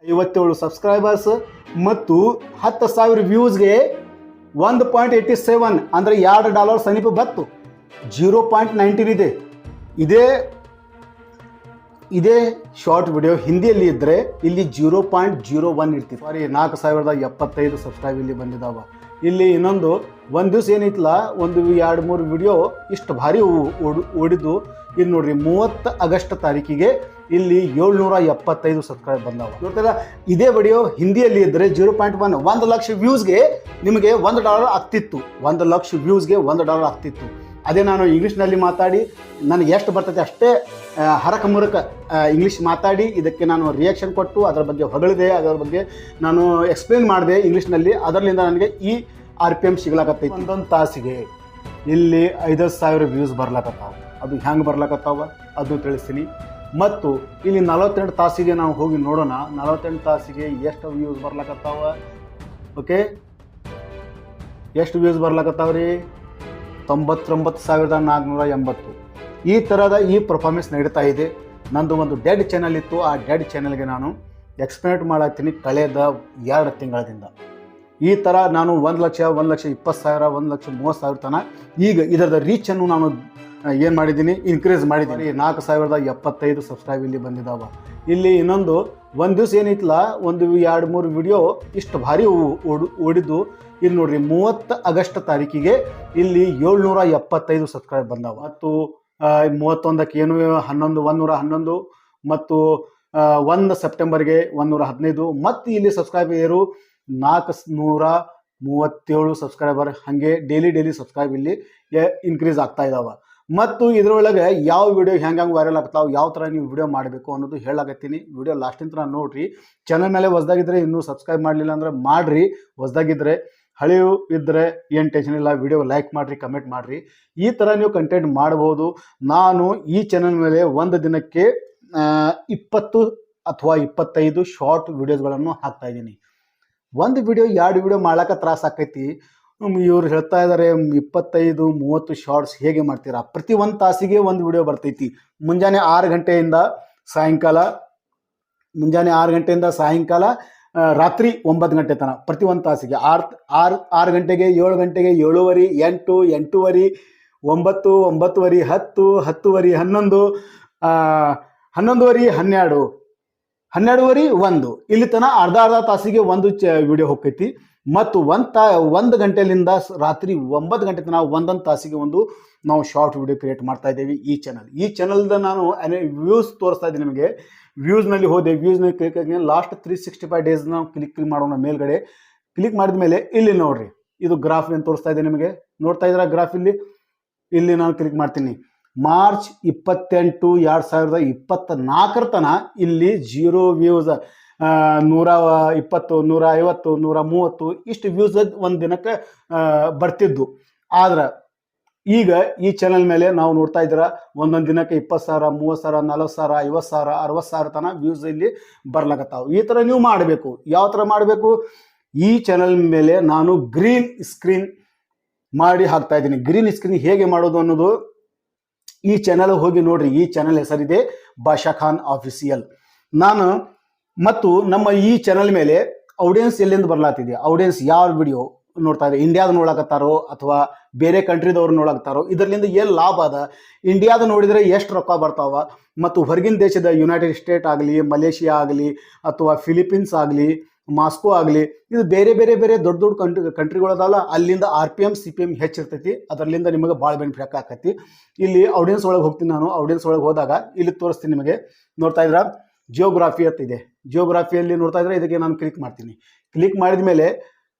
57 subscribers ಮತ್ತು 10,000 ವ್ಯೂಸ್ಗೆ 1.87 ಅಂದರೆ $2 ಸಮೀಪ ಬತ್ತು. 0.19 ಇದೆ. ಇದೇ ಶಾರ್ಟ್ ವಿಡಿಯೋ ಹಿಂದಿಯಲ್ಲಿ ಇದ್ದರೆ ಇಲ್ಲಿ 0.01 ಇರ್ತೀವಿ. ಸಾರಿ, 4,075 ಸಬ್ಸ್ಕ್ರೈಬ್ ಇಲ್ಲಿ ಬಂದಿದ್ದಾವ. ಇಲ್ಲಿ ಇನ್ನೊಂದು ಒಂದು ದಿವಸ ಏನೈತಲ್ಲ, ಒಂದು 2-3 ವಿಡಿಯೋ ಇಷ್ಟು ಭಾರಿ ಓಡಿದ್ದು. ಇಲ್ಲಿ ನೋಡ್ರಿ, 30 ಆಗಸ್ಟ್ ತಾರೀಕಿಗೆ ಇಲ್ಲಿ 775 ಸಬ್ಸ್ಕ್ರೈಬ್ ಬಂದಾವ. ನೋಡ್ತಾರ, ಇದೇ ವಿಡಿಯೋ ಹಿಂದಿಯಲ್ಲಿ ಇದ್ದರೆ 0.1, 1 ಲಕ್ಷ ವ್ಯೂಸ್ಗೆ ನಿಮಗೆ $1 ಆಗ್ತಿತ್ತು. 1 ಲಕ್ಷ ವ್ಯೂಸ್ಗೆ $1 ಆಗ್ತಿತ್ತು. ಅದೇ ನಾನು ಇಂಗ್ಲೀಷ್ನಲ್ಲಿ ಮಾತಾಡಿ ನನಗೆ ಎಷ್ಟು ಬರ್ತೈತೆ ಅಷ್ಟೇ ಹರಕ ಮುರಕ ಇಂಗ್ಲೀಷ್ ಮಾತಾಡಿ ಇದಕ್ಕೆ ನಾನು ರಿಯಾಕ್ಷನ್ ಕೊಟ್ಟು ಅದರ ಬಗ್ಗೆ ಹೊಗಳಿದೆ, ಅದರ ಬಗ್ಗೆ ನಾನು ಎಕ್ಸ್ಪ್ಲೇನ್ ಮಾಡಿದೆ ಇಂಗ್ಲೀಷ್ನಲ್ಲಿ. ಅದರಿಂದ ನನಗೆ ಈ RPM ಸಿಗ್ಲಾಕತ್ತೈತಿ. ಒಂದೊಂದು ತಾಸಿಗೆ ಇಲ್ಲಿ 5,000 ವ್ಯೂಸ್ ಬರ್ಲಾಕತ್ತಾವ. ಅದು ಹೆಂಗೆ ಬರ್ಲಾಕತ್ತಾವ ಅದನ್ನು ತಿಳಿಸ್ತೀನಿ. ಮತ್ತು ಇಲ್ಲಿ 42 ತಾಸಿಗೆ ನಾವು ಹೋಗಿ ನೋಡೋಣ. 48 ತಾಸಿಗೆ ಎಷ್ಟು ವ್ಯೂಸ್ ಬರ್ಲಾಕತ್ತಾವ. ಓಕೆ, ಎಷ್ಟು ವ್ಯೂಸ್ ಬರ್ಲಾಕತ್ತಾವ್ರಿ? 99,480. ಈ ಥರದ ಈ ಪರ್ಫಾರ್ಮೆನ್ಸ್ ನಡೀತಾ ಇದೆ. ನಂದು ಒಂದು ಡೆಡ್ ಚಾನಲ್ ಇತ್ತು. ಆ ಡೆಡ್ ಚಾನಲ್ಗೆ ನಾನು ಎಕ್ಸ್ಪ್ಲೇನ್ ಮಾಡತ್ತೀನಿ ಕಳೆದ 2 ತಿಂಗಳಿಂದ. ಈ ಥರ ನಾನು 1 ಲಕ್ಷ, 1,20,000, 1,30,000 ತನಕ ಈಗ ಇದರದ ರೀಚನ್ನು ನಾನು ಏನು ಮಾಡಿದ್ದೀನಿ, ಇನ್ಕ್ರೀಸ್ ಮಾಡಿದ್ದೀನಿ. 4,075 ಸಬ್ಸ್ಕ್ರೈಬ್ ಇಲ್ಲಿ ಬಂದಿದ್ದಾವ. ಇಲ್ಲಿ ಇನ್ನೊಂದು ಒಂದು ದಿವಸ ಏನೈತಲ್ಲ, ಒಂದು 2-3 ವಿಡಿಯೋ ಇಷ್ಟು ಭಾರಿ ಓಡಿದ್ದು. ಇಲ್ಲಿ ನೋಡ್ರಿ, 30 ಆಗಸ್ಟ್ ತಾರೀಕಿಗೆ ಇಲ್ಲಿ 775 ಸಬ್ಸ್ಕ್ರೈಬ್ ಬಂದಾವ. ಮತ್ತು 31ಕ್ಕೆ ಏನು 111 ಮತ್ತು 1 ಸೆಪ್ಟೆಂಬರ್ಗೆ 115. ಮತ್ತು ಇಲ್ಲಿ ಸಬ್ಸ್ಕ್ರೈಬ್ ಏರು 437 ಸಬ್ಸ್ಕ್ರೈಬರ್. ಹಾಗೆ ಡೈಲಿ ಸಬ್ಸ್ಕ್ರೈಬ್ ಇಲ್ಲಿ ಇನ್ಕ್ರೀಸ್ ಆಗ್ತಾ ಇದ್ದಾವೆ. ಮತ್ತು ಇದರೊಳಗೆ ಯಾವ ವಿಡಿಯೋ ಹೆಂಗೆ ವೈರಲ್ ಆಗ್ತಾವೆ, ಯಾವ ಥರ ನೀವು ವಿಡಿಯೋ ಮಾಡಬೇಕು ಅನ್ನೋದು ಹೇಳಾಕತ್ತೀನಿ. ವಿಡಿಯೋ ಲಾಸ್ಟಿನ ತನಕ ನೋಡಿರಿ. ಚಾನಲ್ ಮೇಲೆ ಹೊಸದಾಗಿದ್ದರೆ ಇನ್ನೂ ಸಬ್ಸ್ಕ್ರೈಬ್ ಮಾಡಲಿಲ್ಲ ಅಂದರೆ ಮಾಡಿರಿ. ಹೊಸದಾಗಿದ್ದರೆ, ಹಳೆಯು ಇದ್ದರೆ ಏನು ಟೆನ್ಷನ್ ಇಲ್ಲ, ವಿಡಿಯೋ ಲೈಕ್ ಮಾಡಿರಿ, ಕಮೆಂಟ್ ಮಾಡಿರಿ. ಈ ಥರ ನೀವು ಕಂಟೆಂಟ್ ಮಾಡ್ಬೋದು. ನಾನು ಈ ಚಾನಲ್ ಮೇಲೆ ಒಂದು ದಿನಕ್ಕೆ 20 ಅಥವಾ 25 ಶಾರ್ಟ್ ವಿಡಿಯೋಸ್ಗಳನ್ನು ಹಾಕ್ತಾಯಿದ್ದೀನಿ. ಒಂದು ವಿಡಿಯೋ 2 ವಿಡಿಯೋ ಮಾಡ್ಲಿಕ್ಕೆ ತ್ರಾಸ ಆಕೈತಿ. ಇವ್ರು ಹೇಳ್ತಾ ಇದ್ದಾರೆ 25-30 ಶಾರ್ಟ್ಸ್ ಹೇಗೆ ಮಾಡ್ತೀರಾ? ಪ್ರತಿ 1 ತಾಸಿಗೆ ಒಂದು ವಿಡಿಯೋ ಬರ್ತೈತಿ. ಮುಂಜಾನೆ 6 ಗಂಟೆಯಿಂದ ಸಾಯಂಕಾಲ ರಾತ್ರಿ 9 ಗಂಟೆ ತನಕ ಪ್ರತಿ 1 ತಾಸಿಗೆ 6 ಗಂಟೆಗೆ, 7 ಗಂಟೆಗೆ, 7:30, 8, 8:30, 9, 9:30, 10, 10:30, 11, 11:30, 12, 12:30, 1 ಇಲ್ಲಿ ತನಕ ಅರ್ಧ ತಾಸಿಗೆ ಒಂದು ವಿಡಿಯೋ ಹೋಗ್ತೈತಿ. ಮತ್ತು 1 ಗಂಟೆಯಿಂದ ರಾತ್ರಿ 9 ಗಂಟೆ ತನಕ ಒಂದೊಂದು ತಾಸಿಗೆ ಒಂದು ನಾವು ಶಾರ್ಟ್ ವಿಡಿಯೋ ಕ್ರಿಯೇಟ್ ಮಾಡ್ತಾ ಇದ್ದೇವೆ ಈ ಚಾನಲ್ದ. ನಾನು ವ್ಯೂಸ್ ತೋರಿಸ್ತಾ ಇದ್ದೀನಿ ನಿಮಗೆ. ವ್ಯೂಸ್ನಲ್ಲಿ ಹೋದೆ, ವ್ಯೂಸ್ನಲ್ಲಿ ಕ್ಲಿಕ್ ಆಗಿ ಲಾಸ್ಟ್ 365 ಡೇಸ್ ನಾವು ಕ್ಲಿಕ್ ಮಾಡೋಣ. ಮೇಲ್ಗಡೆ ಕ್ಲಿಕ್ ಮಾಡಿದ ಮೇಲೆ ಇಲ್ಲಿ ನೋಡ್ರಿ, ಇದು ಗ್ರಾಫ್ ಏನು ತೋರಿಸ್ತಾ ಇದೆ ನಿಮಗೆ, ನೋಡ್ತಾ ಇದ್ದೀರಾ ಗ್ರಾಫ್? ಇಲ್ಲಿ ನಾನು ಕ್ಲಿಕ್ ಮಾಡ್ತೀನಿ. ಮಾರ್ಚ್ 28, 2024 ತನಕ ಇಲ್ಲಿ 0 ವ್ಯೂಸ್, 120, 150, 130 ಇಷ್ಟು ವ್ಯೂಸ್ ಒಂದು ದಿನಕ್ಕೆ ಬರ್ತಿದ್ದು. ಆದ್ರೆ ಈಗ ಈ ಚಾನಲ್ ಮೇಲೆ ನಾವು ನೋಡ್ತಾ ಇದ್ದೀರಾ, ಒಂದೊಂದು ದಿನಕ್ಕೆ 20,000, 30,000, 40,000, 50,000, 60,000 ತನಕ ವ್ಯೂಸ್ ಇಲ್ಲಿ ಬರ್ಲಾಕತ್ತಾವ. ಈ ಥರ ನೀವು ಮಾಡಬೇಕು. ಯಾವ ಥರ ಮಾಡಬೇಕು? ಈ ಚಾನಲ್ ಮೇಲೆ ನಾನು ಗ್ರೀನ್ ಸ್ಕ್ರೀನ್ ಮಾಡಿ ಹಾಕ್ತಾ ಇದ್ದೀನಿ. ಗ್ರೀನ್ ಸ್ಕ್ರೀನ್ ಹೇಗೆ ಮಾಡೋದು ಅನ್ನೋದು ಈ ಚಾನಲ್ ಹೋಗಿ ನೋಡ್ರಿ. ಈ ಚಾನಲ್ ಹೆಸರಿದೆ ಬಾಷಾ ಖಾನ್ ಆಫಿಸಿಯಲ್. ನಾನು ಮತ್ತು ನಮ್ಮ ಈ ಚಾನಲ್ ಮೇಲೆ ಆಡಿಯನ್ಸ್ ಎಲ್ಲಿಂದ ಬರ್ಲಾತಿದೆ, ಆಡಿಯನ್ಸ್ ಯಾವ ವಿಡಿಯೋ ನೋಡ್ತಾ ಇದ್ದಾರೆ, ಇಂಡಿಯಾದ ನೋಡಕತ್ತಾರೋ ಅಥವಾ ಬೇರೆ ಕಂಟ್ರಿದವ್ರು ನೋಡಕತ್ತಾರೋ, ಇದರಿಂದ ಏನು ಲಾಭ ಅದ, ಇಂಡಿಯಾದ ನೋಡಿದರೆ ಎಷ್ಟು ರೊಕ್ಕ ಬರ್ತಾವ, ಮತ್ತು ಹೊರಗಿನ ದೇಶದ ಯುನೈಟೆಡ್ ಸ್ಟೇಟ್ ಆಗಲಿ, ಮಲೇಷಿಯಾ ಆಗಲಿ, ಅಥವಾ ಫಿಲಿಪೀನ್ಸ್ ಆಗಲಿ, ಮಾಸ್ಕೋ ಆಗಲಿ, ಇದು ಬೇರೆ ದೊಡ್ಡ ಕಂಟ್ರಿಗಳದಲ್ಲ, ಅಲ್ಲಿಂದ RPM CPM ಹೆಚ್ಚಿರ್ತೈತಿ. ಅದರಲ್ಲಿಂದ ನಿಮಗೆ ಭಾಳ ಬೆನಿಫಿಟ್ ಆಕೈತಿ. ಇಲ್ಲಿ ಆಡಿಯನ್ಸ್ ಒಳಗೆ ಹೋಗ್ತೀನಿ ನಾನು. ಆಡಿಯನ್ಸ್ ಒಳಗೆ ಹೋದಾಗ ಇಲ್ಲಿ ತೋರಿಸ್ತೀನಿ ನಿಮಗೆ. ನೋಡ್ತಾ ಇದ್ದೀರಾ, ಜಿಯೋಗ್ರಾಫಿ ಅಂತ ಇದೆ. ಜಿಯೋಗ್ರಾಫಿಯಲ್ಲಿ ನೋಡ್ತಾ ಇದ್ರೆ ಇದಕ್ಕೆ ನಾನು ಕ್ಲಿಕ್ ಮಾಡ್ತೀನಿ. ಕ್ಲಿಕ್ ಮಾಡಿದ ಮೇಲೆ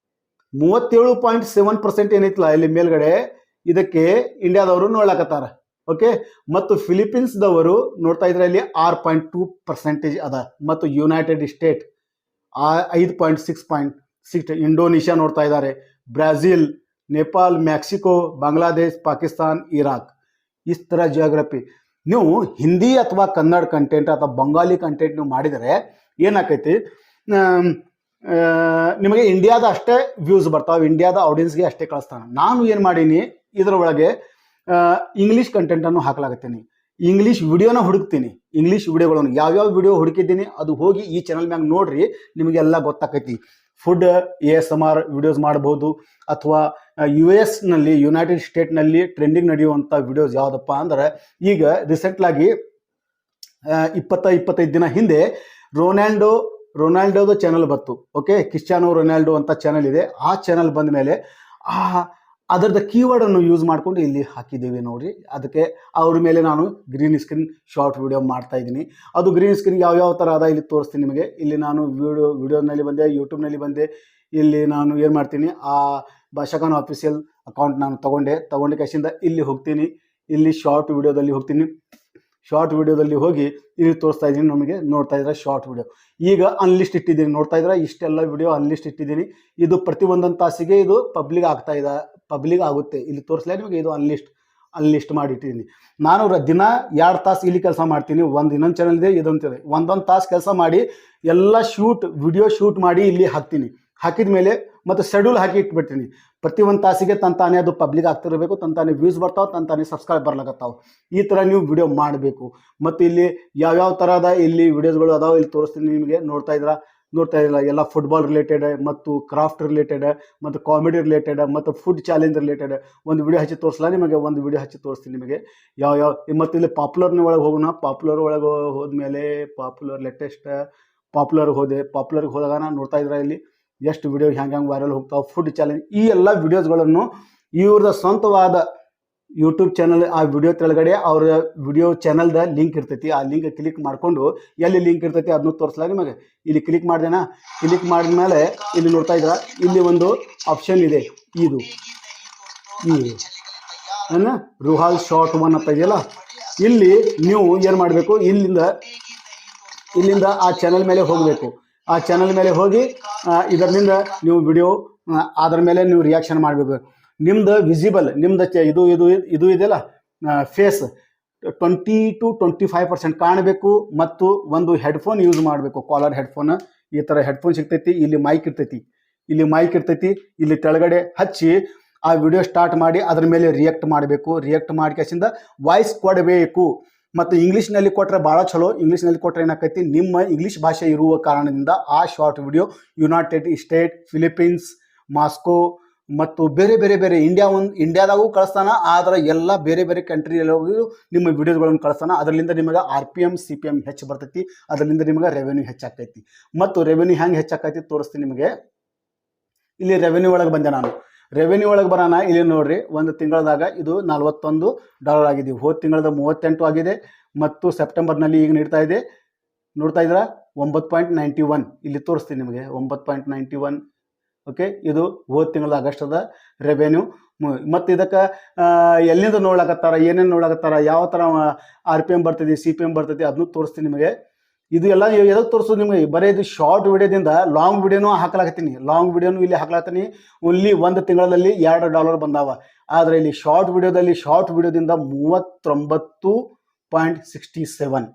37.7% ಏನೈತಲ್ಲ ಇಲ್ಲಿ ಮೇಲ್ಗಡೆ, ಇದಕ್ಕೆ ಇಂಡಿಯಾದವರು ನೋಡ್ಲಾಕತ್ತಾರ. ಓಕೆ, ಮತ್ತು ಫಿಲಿಪೀನ್ಸ್ದವರು ನೋಡ್ತಾ ಇದ್ರೆ ಇಲ್ಲಿ 6.2% ಅದ. ಮತ್ತು ಯುನೈಟೆಡ್ ಸ್ಟೇಟ್ 5.6%. ಇಂಡೋನೇಷ್ಯಾ ನೋಡ್ತಾ ಇದ್ದಾರೆ, Brazil, Nepal, Mexico, Bangladesh, Pakistan, Iraq. Is ಥರ ಜಿಯೋಗ್ರಫಿ ನೀವು ಹಿಂದಿ ಅಥವಾ ಕನ್ನಡ ಕಂಟೆಂಟ್ ಅಥವಾ ಬಂಗಾಲಿ ಕಂಟೆಂಟ್ ನೀವು ಮಾಡಿದರೆ ಏನಾಕೈತಿ, ನಿಮಗೆ ಇಂಡಿಯಾದ ಅಷ್ಟೇ ವ್ಯೂಸ್ ಬರ್ತಾವೆ, ಇಂಡಿಯಾದ ಆಡಿಯನ್ಸ್ಗೆ ಅಷ್ಟೇ ಕಳಿಸ್ತಾನೆ. ನಾನು ಏನು ಮಾಡೀನಿ, ಇದರೊಳಗೆ ಇಂಗ್ಲೀಷ್ ಕಂಟೆಂಟನ್ನು ಹಾಕ್ಲಾಗತ್ತೀನಿ. ಇಂಗ್ಲೀಷ್ ವಿಡಿಯೋನ ಹುಡುಕ್ತೀನಿ. ಇಂಗ್ಲೀಷ್ ವಿಡಿಯೋಗಳನ್ನು ಯಾವ್ಯಾವ ವಿಡಿಯೋ ಹುಡುಕಿದ್ದೀನಿ ಅದು ಹೋಗಿ ಈ ಚಾನಲ್ ಮ್ಯಾಗ ನೋಡ್ರಿ, ನಿಮಗೆಲ್ಲ ಗೊತ್ತಾಕೈತಿ. ಫುಡ್ ASMR ವಿಡಿಯೋಸ್ ಮಾಡ್ಬೋದು, ಅಥವಾ US ನಲ್ಲಿ ಯುನೈಟೆಡ್ ಸ್ಟೇಟ್ನಲ್ಲಿ ಟ್ರೆಂಡಿಂಗ್ ನಡೆಯುವಂಥ ವಿಡಿಯೋಸ್ ಯಾವುದಪ್ಪ ಅಂದ್ರೆ, ಈಗ ರೀಸೆಂಟ್ಲಾಗಿ 25 ದಿನ ಹಿಂದೆ ರೊನಾಲ್ಡೋದ ಚಾನಲ್ ಬಂತು. ಓಕೆ, ಕ್ರಿಸ್ಟಿಯಾನೋ ರೊನಾಲ್ಡೋ ಅಂತ ಚಾನಲ್ ಇದೆ. ಆ ಚಾನಲ್ ಬಂದ ಮೇಲೆ ಅದರದ ಕೀವರ್ಡನ್ನು ಯೂಸ್ ಮಾಡ್ಕೊಂಡು ಇಲ್ಲಿ ಹಾಕಿದ್ದೀವಿ ನೋಡ್ರಿ. ಅದಕ್ಕೆ ಅವ್ರ ಮೇಲೆ ನಾನು ಗ್ರೀನ್ ಸ್ಕ್ರೀನ್ ಶಾರ್ಟ್ ವಿಡಿಯೋ ಮಾಡ್ತಾ ಇದ್ದೀನಿ. ಅದು ಗ್ರೀನ್ ಸ್ಕ್ರೀನ್ ಯಾವ ಥರ ಅದ ಇಲ್ಲಿ ತೋರಿಸ್ತೀನಿ ನಿಮಗೆ. ಇಲ್ಲಿ ನಾನು ವಿಡಿಯೋನಲ್ಲಿ ಬಂದೆ, ಯೂಟ್ಯೂಬ್ನಲ್ಲಿ ಬಂದೆ. ಇಲ್ಲಿ ನಾನು ಏನು ಮಾಡ್ತೀನಿ, ಆ ಭಾಷಾಖಾನ ಅಫಿಷಿಯಲ್ ಅಕೌಂಟ್ ನಾನು ತಗೊಂಡೆ ಕೇಸಿಂದ ಇಲ್ಲಿ ಹೋಗ್ತೀನಿ. ಇಲ್ಲಿ ಶಾರ್ಟ್ ವಿಡಿಯೋದಲ್ಲಿ ಹೋಗ್ತೀನಿ. ಶಾರ್ಟ್ ವಿಡಿಯೋದಲ್ಲಿ ಹೋಗಿ ಇಲ್ಲಿ ತೋರಿಸ್ತಾ ಇದ್ದೀನಿ. ನಮಗೆ ನೋಡ್ತಾ ಇದ್ರೆ ಶಾರ್ಟ್ ವಿಡಿಯೋ ಈಗ ಅನ್ಲಿಸ್ಟ್ ಇಟ್ಟಿದ್ದೀನಿ. ನೋಡ್ತಾ ಇದ್ರೆ ಇಷ್ಟೆಲ್ಲ ವಿಡಿಯೋ ಅನ್ಲಿಸ್ಟ್ ಇಟ್ಟಿದ್ದೀನಿ. ಇದು ಪ್ರತಿ ಒಂದೊಂದು ತಾಸಿಗೆ ಇದು ಪಬ್ಲಿಕ್ ಆಗುತ್ತೆ. ಇಲ್ಲಿ ತೋರಿಸ್ಲೇ ನಿಮಗೆ ಇದು ಅನ್ಲಿಸ್ಟ್ ಮಾಡಿ ಇಟ್ಟಿದ್ದೀನಿ. ನಾನು ದಿನ 2 ತಾಸು ಇಲ್ಲಿ ಕೆಲಸ ಮಾಡ್ತೀನಿ. ಇನ್ನೊಂದು ಚಾನಲ್ ಇದೆ, ಇದೊಂದಿದೆ. ಒಂದೊಂದು ತಾಸು ಕೆಲಸ ಮಾಡಿ ಎಲ್ಲ ವಿಡಿಯೋ ಶೂಟ್ ಮಾಡಿ ಇಲ್ಲಿ ಹಾಕ್ತೀನಿ. ಹಾಕಿದ ಮೇಲೆ ಮತ್ತು ಶೆಡ್ಯೂಲ್ ಹಾಕಿ ಇಟ್ಬಿಡ್ತೀನಿ. ಪ್ರತಿ ಒಂದು ತಾಸಿಗೆ ತಂತಾನೆ ಅದು ಪಬ್ಲಿಕ್ ಆಗ್ತಿರಬೇಕು, ತಂತಾನೆ ವ್ಯೂಸ್ ಬರ್ತಾವೆ, ತಂತಾನೆ ಸಬ್ಸ್ಕ್ರೈಬ್ ಬರ್ಲಾಕತ್ತಾವೆ. ಈ ಥರ ನೀವು ವಿಡಿಯೋ ಮಾಡಬೇಕು. ಮತ್ತು ಇಲ್ಲಿ ಯಾವ್ಯಾವ ಥರದ ಇಲ್ಲಿ ವಿಡಿಯೋಸ್ಗಳು ಅದಾವೆ ಇಲ್ಲಿ ತೋರಿಸ್ತೀನಿ ನಿಮಗೆ. ನೋಡ್ತಾ ಇಲ್ಲ ಎಲ್ಲ ಫುಟ್ಬಾಲ್ ರಿಲೇಟೆಡ್ ಮತ್ತು ಕ್ರಾಫ್ಟ್ ರಿಲೇಟೆಡ್ ಮತ್ತು ಕಾಮಿಡಿ ರಿಲೇಟೆಡ್ ಮತ್ತು ಫುಡ್ ಚಾಲೆಂಜ್ ರಿಲೇಟೆಡ್ ಒಂದು ವಿಡಿಯೋ ಹಚ್ಚಿ ತೋರಿಸಲ್ಲ ನಿಮಗೆ. ಒಂದು ವಿಡಿಯೋ ಹಚ್ಚಿ ತೋರಿಸ್ತೀನಿ ನಿಮಗೆ ಯಾವ ಮತ್ತು ಇಲ್ಲಿ ಪಾಪ್ಯುಲರ್ನ ಒಳಗೆ ಹೋಗೋಣ. ಪಾಪ್ಯುಲರ್ ಒಳಗೆ ಹೋದ್ಮೇಲೆ ಪಾಪ್ಯುಲರ್ಗೆ ಹೋದಾಗ ನಾನು ನೋಡ್ತಾ ಇದ್ರೆ ಇಲ್ಲಿ ಎಷ್ಟು ವಿಡಿಯೋ ಹೆಂಗೆ ವೈರಲ್ ಹೋಗ್ತಾವೆ, ಫುಡ್ ಚಾಲೆಂಜ್, ಈ ಎಲ್ಲ ವಿಡಿಯೋಸ್ಗಳನ್ನು ಇವ್ರದ್ದು ಸ್ವಂತವಾದ ಯೂಟ್ಯೂಬ್ ಚಾನಲ್, ಆ ವಿಡಿಯೋ ಕೆಳಗಡೆ ಅವ್ರ ವಿಡಿಯೋ ಚಾನಲ್ದ ಲಿಂಕ್ ಇರ್ತೈತಿ. ಆ ಲಿಂಕ್ ಕ್ಲಿಕ್ ಮಾಡಿಕೊಂಡು ಎಲ್ಲಿ ಲಿಂಕ್ ಇರ್ತೈತಿ ಅದನ್ನು ತೋರಿಸ್ಲಾ ನಿಮಗೆ. ಇಲ್ಲಿ ಕ್ಲಿಕ್ ಮಾಡಿದೆನಾ, ಕ್ಲಿಕ್ ಮಾಡಿದ ಮೇಲೆ ಇಲ್ಲಿ ನೋಡ್ತಾ ಇದ್ರ ಇಲ್ಲಿ ಒಂದು ಆಪ್ಷನ್ ಇದೆ. ಇದು ರುಹಾಲ್ ಶಾರ್ಟ್ 1 ಅಂತ ಇದೆಯಲ್ಲ, ಇಲ್ಲಿ ನೀವು ಏನು ಮಾಡಬೇಕು, ಇಲ್ಲಿಂದ ಆ ಚಾನಲ್ ಮೇಲೆ ಹೋಗಬೇಕು. ಆ ಚಾನಲ್ ಮೇಲೆ ಹೋಗಿ ಇದರಿಂದ ನೀವು ವಿಡಿಯೋ ಅದರ ಮೇಲೆ ನೀವು ರಿಯಾಕ್ಷನ್ ಮಾಡಬೇಕು. ನಿಮ್ದು ವಿಸಿಬಲ್, ನಿಮ್ದು ಇದು ಇದೆಯಲ್ಲ ಫೇಸ್ 20 to 25% ಕಾಣಬೇಕು. ಮತ್ತು ಒಂದು ಹೆಡ್ಫೋನ್ ಯೂಸ್ ಮಾಡಬೇಕು, ಕಾಲರ್ ಹೆಡ್ಫೋನ್. ಈ ಥರ ಹೆಡ್ಫೋನ್ ಸಿಗ್ತೈತಿ. ಇಲ್ಲಿ ಮೈಕ್ ಇರ್ತೈತಿ. ಇಲ್ಲಿ ಕೆಳಗಡೆ ಹಚ್ಚಿ ಆ ವಿಡಿಯೋ ಸ್ಟಾರ್ಟ್ ಮಾಡಿ ಅದ್ರ ಮೇಲೆ ರಿಯಾಕ್ಟ್ ಮಾಡಬೇಕು. ರಿಯಾಕ್ಟ್ ಮಾಡಿ ಕೇಸಿಂದ ವಾಯ್ಸ್ ಕೊಡಬೇಕು. ಮತ್ತು ಇಂಗ್ಲೀಷ್ನಲ್ಲಿ ಕೊಟ್ಟರೆ ಭಾಳ ಚಲೋ. ಇಂಗ್ಲೀಷ್ನಲ್ಲಿ ಕೊಟ್ಟರೆ ಏನಾಕೈತಿ, ನಿಮ್ಮ ಇಂಗ್ಲೀಷ್ ಭಾಷೆ ಇರುವ ಕಾರಣದಿಂದ ಆ short video United state, Philippines, Moscow ಮತ್ತು ಬೇರೆ ಇಂಡಿಯಾದಾಗೂ ಕಳಿಸ್ತಾನ. ಆದರೆ ಎಲ್ಲ ಬೇರೆ ಕಂಟ್ರಿಯಲ್ಲಿ ನಿಮ್ಮ ವಿಡಿಯೋಗಳನ್ನು ಕಳಿಸ್ತಾನ. ಅದರಿಂದ ನಿಮಗೆ RPM CPM ಹೆಚ್ಚು ಬರ್ತೈತಿ. ಅದರಿಂದ ನಿಮಗೆ ರೆವೆನ್ಯೂ ಹೆಚ್ಚಾಕೈತಿ. ಮತ್ತು ರೆವೆನ್ಯೂ ಹೆಂಗೆ ಹೆಚ್ಚಾಕೈತಿ ತೋರಿಸ್ತೀನಿ ನಿಮಗೆ. ಇಲ್ಲಿ ರೆವೆನ್ಯೂ ಒಳಗೆ ಬಂದೆ ನಾನು. ರೆವೆನ್ಯೂ ಒಳಗೆ ಬರೋಣ. ಇಲ್ಲಿ ನೋಡ್ರಿ, ಒಂದು ತಿಂಗಳದಾಗ ಇದು $41 ಆಗಿದೆ. ಹೋದ ತಿಂಗಳದ 38 ಆಗಿದೆ. ಮತ್ತು ಸೆಪ್ಟೆಂಬರ್ನಲ್ಲಿ ಈಗ ನೀಡ್ತಾ ಇದೆ. ನೋಡ್ತಾ ಇದ್ದೀರಾ 9.91. ಇಲ್ಲಿ ತೋರಿಸ್ತೀನಿ ನಿಮಗೆ 9.91. ಓಕೆ, ಇದು ಹೋದ ತಿಂಗಳದ ಆಗಸ್ಟದ ರೆವೆನ್ಯೂ. ಮತ್ತು ಇದಕ್ಕೆ ಎಲ್ಲಿಂದ ನೋಡ್ಲಾಕತ್ತಾರ, ಏನೇನು ನೋಡ್ಲಾಕತ್ತಾರ, ಯಾವ ಥರ RPM ಬರ್ತೈತಿ, CPM ಬರ್ತೈತಿ ಅದನ್ನು ತೋರಿಸ್ತೀನಿ ನಿಮಗೆ. ಇದು ಎಲ್ಲ ಎದಕ್ಕೆ ತೋರಿಸೋದು ನಿಮಗೆ, ಬರೀ ಇದು ಶಾರ್ಟ್ ವಿಡಿಯೋದಿಂದ ಲಾಂಗ್ ವಿಡಿಯೋನೂ ಹಾಕ್ಲಾಕತ್ತೀನಿ. ಲಾಂಗ್ ವಿಡಿಯೋನು ಇಲ್ಲಿ ಹಾಕ್ಲಾತೀನಿ. ಓನ್ಲಿ ಒಂದು ತಿಂಗಳಲ್ಲಿ $2 ಬಂದಾವ. ಆದರೆ ಇಲ್ಲಿ ಶಾರ್ಟ್ ವಿಡಿಯೋದಿಂದ $39.67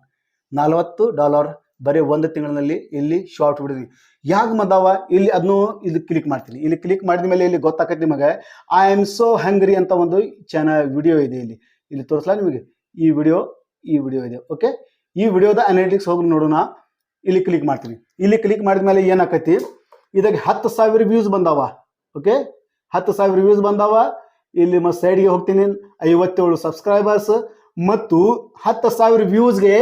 $40 ಬರೀ ಒಂದು ತಿಂಗಳಲ್ಲಿ ಇಲ್ಲಿ ಶಾರ್ಟ್ ವಿಡಿಯೋ ಯಾಕೆ ಬಂದಾವ. ಇಲ್ಲಿ ಕ್ಲಿಕ್ ಮಾಡ್ತೀನಿ. ಇಲ್ಲಿ ಕ್ಲಿಕ್ ಮಾಡಿದ ಮೇಲೆ ಇಲ್ಲಿ ಗೊತ್ತಾಕೈತಿ ನಿಮಗೆ. ಐ ಆಮ್ ಸೋ ಹಂಗ್ರಿ ಅಂತ ಒಂದು ವಿಡಿಯೋ ಇದೆ. ಇಲ್ಲಿ ತೋರಿಸ್ಲಾ ನಿಮಗೆ. ಈ ವಿಡಿಯೋ ಇದೆ. ಓಕೆ, ಈ ವಿಡಿಯೋದ ಅನಾಲಿಟಿಕ್ಸ್ ಹೋಗಿ ನೋಡೋಣ. ಇಲ್ಲಿ ಕ್ಲಿಕ್ ಮಾಡ್ತೀನಿ. ಇಲ್ಲಿ ಕ್ಲಿಕ್ ಮಾಡಿದ ಮೇಲೆ ಏನಾಕೈತಿ, ಇದಕ್ಕೆ 10,000 ವ್ಯೂಸ್ ಬಂದಾವ. ಓಕೆ, 10,000 ವ್ಯೂಸ್ ಬಂದಾವ. ಇಲ್ಲಿ ಮತ್ತೆ ಸೈಡ್ಗೆ ಹೋಗ್ತೀನಿ. 57 ಸಬ್ಸ್ಕ್ರೈಬರ್ಸ್ ಮತ್ತು 10,000 ವ್ಯೂಸ್ಗೆ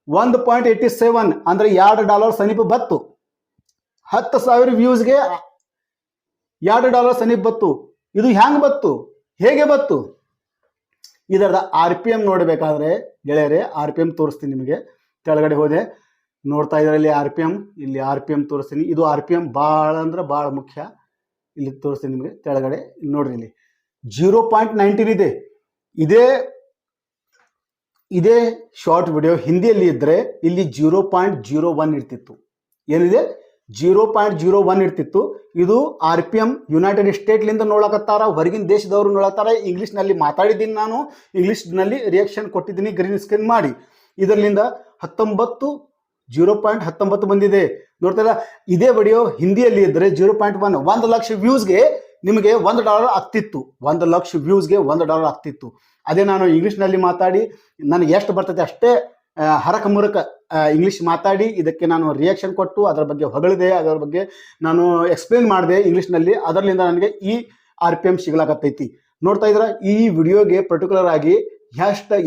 1.87 ಅಂದರೆ $2 ಸಮೀಪ ಬತ್ತು. 10,000 ವ್ಯೂಸ್ಗೆ $2 ಸಮೀಪ ಬತ್ತು. ಇದು ಹೇಗೆ ಬತ್ತು? ಇದರದ RPM ನೋಡಬೇಕಾದ್ರೆ ಗೆಳೆಯರೆ, RPM ತೋರಿಸ್ತೀನಿ ನಿಮಗೆ. ಕೆಳಗಡೆ ಹೋದೆ, ನೋಡ್ತಾ ಇದ್ದಾರೆ ಇಲ್ಲಿ RPM ತೋರಿಸ್ತೀನಿ. ಇದು RPM ಭಾಳ ಅಂದ್ರೆ ಭಾಳ ಮುಖ್ಯ. ಇಲ್ಲಿ ತೋರಿಸ್ತೀನಿ ನಿಮಗೆ. ಕೆಳಗಡೆ ನೋಡ್ರಿ, ಇಲ್ಲಿ 0.19 ಇದೆ. ಇದೇ ಶಾರ್ಟ್ ವಿಡಿಯೋ ಹಿಂದಿಯಲ್ಲಿ ಇದ್ದರೆ ಇಲ್ಲಿ 0.01 ಇರ್ತಿತ್ತು. ಏನಿದೆ 0.01 ಇರ್ತಿತ್ತು. ಇದು RPM ಯುನೈಟೆಡ್ ಸ್ಟೇಟ್ಲಿಂದ ನೋಡಕತ್ತಾರ, ಹೊರಗಿನ ದೇಶದವರು ನೋಡತ್ತಾರ. ಇಂಗ್ಲೀಷ್ನಲ್ಲಿ ಮಾತಾಡಿದ್ದೀನಿ, ನಾನು ಇಂಗ್ಲೀಷ್ನಲ್ಲಿ ರಿಯಾಕ್ಷನ್ ಕೊಟ್ಟಿದ್ದೀನಿ ಗ್ರೀನ್ ಸ್ಕ್ರೀನ್ ಮಾಡಿ. ಇದರಿಂದ 0.19 ಬಂದಿದೆ. ನೋಡ್ತಾರ, ಇದೇ ವಿಡಿಯೋ ಹಿಂದಿಯಲ್ಲಿ ಇದ್ದರೆ 0.1. 1 ಲಕ್ಷ ವ್ಯೂಸ್ಗೆ ನಿಮಗೆ $1 ಆಗ್ತಿತ್ತು. 1 ಲಕ್ಷ ವ್ಯೂಸ್ಗೆ $1 ಆಗ್ತಿತ್ತು. ಅದೇ ನಾನು ಇಂಗ್ಲೀಷ್ನಲ್ಲಿ ಮಾತಾಡಿ ನನಗೆ ಎಷ್ಟು ಬರ್ತೈತೆ ಅಷ್ಟೇ ಹರಕ ಮುರಕ ಇಂಗ್ಲೀಷ್ ಮಾತಾಡಿ ಇದಕ್ಕೆ ನಾನು ರಿಯಾಕ್ಷನ್ ಕೊಟ್ಟು ಅದರ ಬಗ್ಗೆ ಹೊಗಳಿದೆ, ಅದರ ಬಗ್ಗೆ ನಾನು ಎಕ್ಸ್ಪ್ಲೇನ್ ಮಾಡಿದೆ ಇಂಗ್ಲೀಷ್ನಲ್ಲಿ. ಅದರಿಂದ ನನಗೆ ಈ RPM ಸಿಗ್ಲಾಕತ್ತೈತಿ. ನೋಡ್ತಾ ಇದ್ರೆ ಈ ವಿಡಿಯೋಗೆ ಪರ್ಟಿಕ್ಯುಲರ್ ಆಗಿ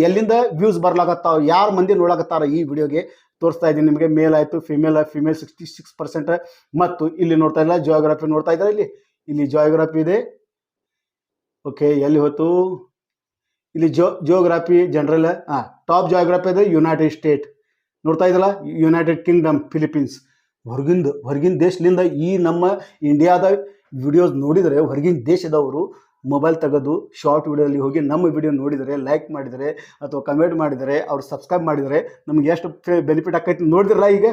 ಎಲ್ಲಿಂದ ವ್ಯೂಸ್ ಬರ್ಲಾಕತ್ತಾವ, ಯಾರು ಮಂದಿ ನೋಡಕತ್ತಾರ ಈ ವಿಡಿಯೋಗೆ ತೋರಿಸ್ತಾ ಇದ್ದೀನಿ ನಿಮಗೆ. ಮೇಲ್ ಆಯಿತು, ಫಿಮೇಲ್ 66%. ಮತ್ತು ಇಲ್ಲಿ ನೋಡ್ತಾ ಇಲ್ಲ ಜಿಯೋಗ್ರಫಿ ನೋಡ್ತಾ ಇದ್ದಾರೆ, ಇಲ್ಲಿ ಜಿಯೋಗ್ರಫಿ ಇದೆ. ಓಕೆ, ಎಲ್ಲಿ ಹೋಯ್ತು? ಇಲ್ಲಿ ಜಿಯೋಗ್ರಫಿ ಜನರಲ್ ಟಾಪ್ ಜಿಯೋಗ್ರಫಿ ಇದೆ ಯುನೈಟೆಡ್ ಸ್ಟೇಟ್. ನೋಡ್ತಾ ಇದ್ದಲ್ಲ, ಯುನೈಟೆಡ್ ಕಿಂಗ್ಡಮ್, ಫಿಲಿಪೀನ್ಸ್. ಹೊರಗಿನ ದೇಶದಿಂದ ಈ ನಮ್ಮ ಇಂಡಿಯಾದ ವಿಡಿಯೋಸ್ ನೋಡಿದರೆ ಹೊರಗಿನ ದೇಶದವರು ಮೊಬೈಲ್ ತೆಗೆದು ಶಾರ್ಟ್ ವಿಡಿಯೋದಲ್ಲಿ ಹೋಗಿ ನಮ್ಮ ವಿಡಿಯೋ ನೋಡಿದರೆ, ಲೈಕ್ ಮಾಡಿದರೆ ಅಥವಾ ಕಮೆಂಟ್ ಮಾಡಿದರೆ, ಅವ್ರು ಸಬ್ಸ್ಕ್ರೈಬ್ ಮಾಡಿದರೆ ನಮ್ಗೆ ಎಷ್ಟು ಬೆನಿಫಿಟ್ ಆಕೈತಿ ನೋಡಿದ್ರಲ್ಲ. ಈಗ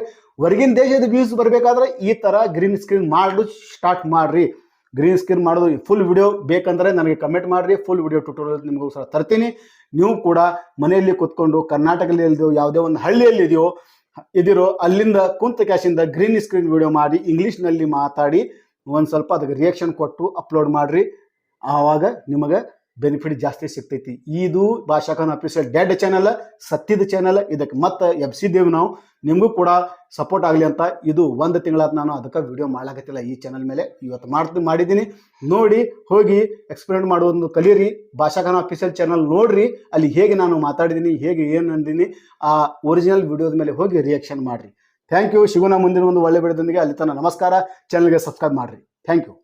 ಹೊರಗಿನ ದೇಶದ ವ್ಯೂಸ್ ಬರಬೇಕಾದ್ರೆ ಈ ಥರ ಗ್ರೀನ್ ಸ್ಕ್ರೀನ್ ಮಾಡಲು ಸ್ಟಾರ್ಟ್ ಮಾಡಿರಿ. ಗ್ರೀನ್ ಸ್ಕ್ರೀನ್ ಮಾಡೋದು ಫುಲ್ ವಿಡಿಯೋ ಬೇಕಂದರೆ ನನಗೆ ಕಮೆಂಟ್ ಮಾಡಿರಿ, ಫುಲ್ ವಿಡಿಯೋ ಟ್ಯುಟೋರಿಯಲ್ ನಿಮಗೋಸ್ಕರ ತರ್ತೀನಿ. ನೀವು ಕೂಡ ಮನೆಯಲ್ಲಿ ಕೂತ್ಕೊಂಡು ಕರ್ನಾಟಕದಲ್ಲಿ ಇಲ್ದೋ ಯಾವುದೇ ಒಂದು ಹಳ್ಳಿಯಲ್ಲಿ ಇದಿರೋ ಅಲ್ಲಿಂದ ಕುಂತ ಕ್ಯಾಶಿಂದ ಗ್ರೀನ್ ಸ್ಕ್ರೀನ್ ವಿಡಿಯೋ ಮಾಡಿ ಇಂಗ್ಲೀಷ್ನಲ್ಲಿ ಮಾತಾಡಿ ಒಂದು ಸ್ವಲ್ಪ ಅದಕ್ಕೆ ರಿಯಾಕ್ಷನ್ ಕೊಟ್ಟು ಅಪ್ಲೋಡ್ ಮಾಡಿರಿ. ಆವಾಗ ನಿಮಗೆ ಬೆನಿಫಿಟ್ ಜಾಸ್ತಿ ಸಿಗ್ತೈತಿ. ಇದು ಭಾಷಾಖಾನ್ ಅಫಿಷಿಯಲ್ ಡೆಡ್ ಚಾನಲ್, ಸತ್ಯದ ಚಾನಲ್. ಇದಕ್ಕೆ ಮತ್ತೆ ಎಬ್ಸಿದ್ದೇವೆ ನಾವು, ನಿಮಗೂ ಕೂಡ ಸಪೋರ್ಟ್ ಆಗಲಿ ಅಂತ. ಇದು 1 ತಿಂಗಳಾದ ನಾನು ಅದಕ್ಕೆ ವಿಡಿಯೋ ಮಾಡ್ಲಾಕತ್ತಿಲ್ಲ ಈ ಚಾನಲ್ ಮೇಲೆ. ಇವತ್ತು ಮಾಡಿದ್ದೀನಿ. ನೋಡಿ ಹೋಗಿ ಎಕ್ಸ್ಪೆರಿಮೆಂಟ್ ಮಾಡೋದು ಕಲೀರಿ. ಭಾಷಾಖಾನ್ ಅಫಿಷಿಯಲ್ ಚಾನಲ್ ನೋಡ್ರಿ, ಅಲ್ಲಿ ಹೇಗೆ ನಾನು ಮಾತಾಡಿದ್ದೀನಿ, ಹೇಗೆ ಏನು ಅಂದಿನಿ, ಆ ಒರಿಜಿನಲ್ ವಿಡಿಯೋದ ಮೇಲೆ ಹೋಗಿ ರಿಯಾಕ್ಷನ್ ಮಾಡಿರಿ. Thank you. ಸಿಗೋಣ ಮುಂದಿನ ಒಂದು ಒಳ್ಳೆ ವಿಡಿಯೋದೊಂದಿಗೆ. ಅಲ್ಲಿ ತನಕ ನಮಸ್ಕಾರ. ಚಾನಲ್ಗೆ ಸಬ್ಸ್ಕ್ರೈಬ್ ಮಾಡಿರಿ. Thank you.